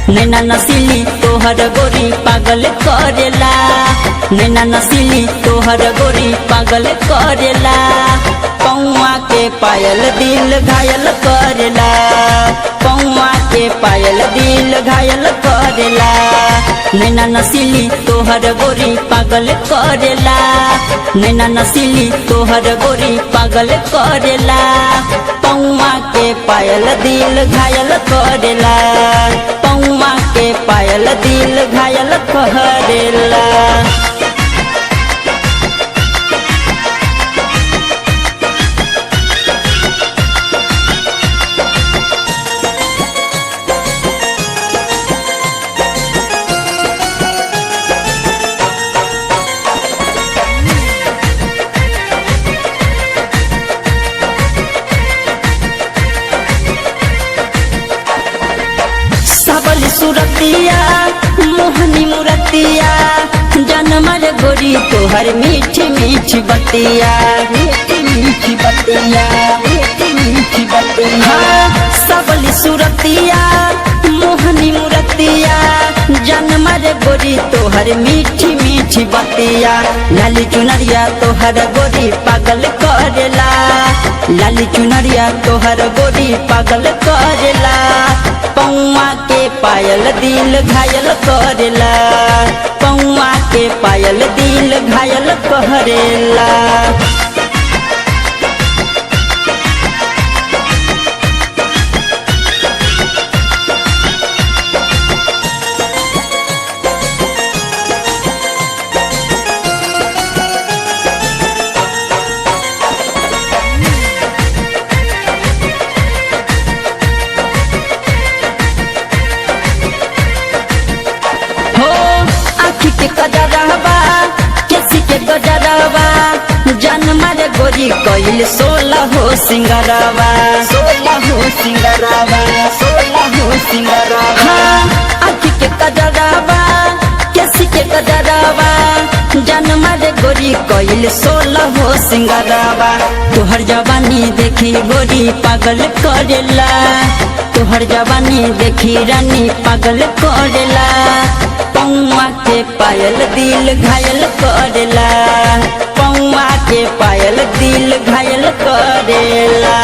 नैना नसीली तोहर गोरी पागल करेला, नैना नसीली तोहर गोरी पागल करेला। पौआ के पायल दिल घायल करेला, पौआ के पायल दिल घायल करेला। नैना नसीली तोहर गोरी पागल करेला, नैना नसीली तोहर गोरी पागल करेला। पौआ के पायल दिल घायल करेला, पौआ के पायल दिल घायल करेला। सबली सुरतिया मोहनी मुरतिया, जनमर गोरी तोहर मीठी मीठी बतिया, मीठी मीठी बतिया, मीठी मीठी बतिया। सबली सुरतिया मोहनी मुरतिया, जनमर गोरी तोहर मीठी मीठी बतिया। लाली चुनरिया तोहर गोरी पागल करेला, लाली चुनरिया तोहर गोरी पागल करेला। पौआ के पायल दिल घायल करेला, पौआ के पायल दिल घायल करेला। के कजरवा केसी के गजरवा, जनमर गोरी कोइल 16 हो सिंगरवा, 16 हो सिंगरवा, 16 हो सिंगरवा। आँखी के कजरवा केसी के गजरवा, जनमर गोरी कोइल 16 हो सिंगरवा। तोहर जवानी देखी गोरी पागल करेला, तोहर जवानी देखी रानी पागल करेला। पौआ के पायल दिल घायल करेला, पौआ के पायल दिल घायल करेला।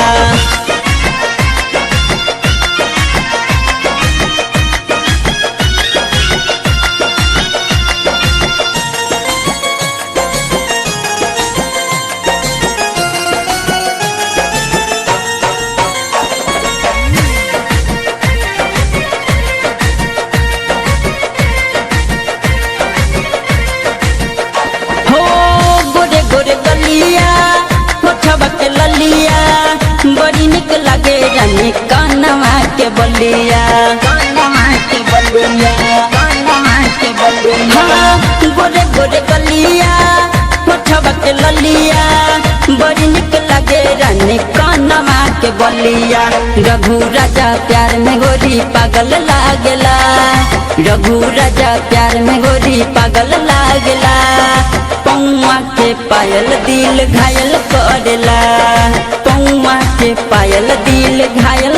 बड़ी निक लगे रानी कानवा के बलिया, कानवा के बलिया, कानवा के बलिया। गोरे गोरे गलिया मोठवा के ललिया, बड़ी निक लगे रानी कानवा के बलिया। रघु राजा प्यार में गोरी पागल लागेला, रघु राजा प्यार में गोरी पागल लागेला। पौआ के पायल दिल घायल करेला, पौआ के पायल दिल घायल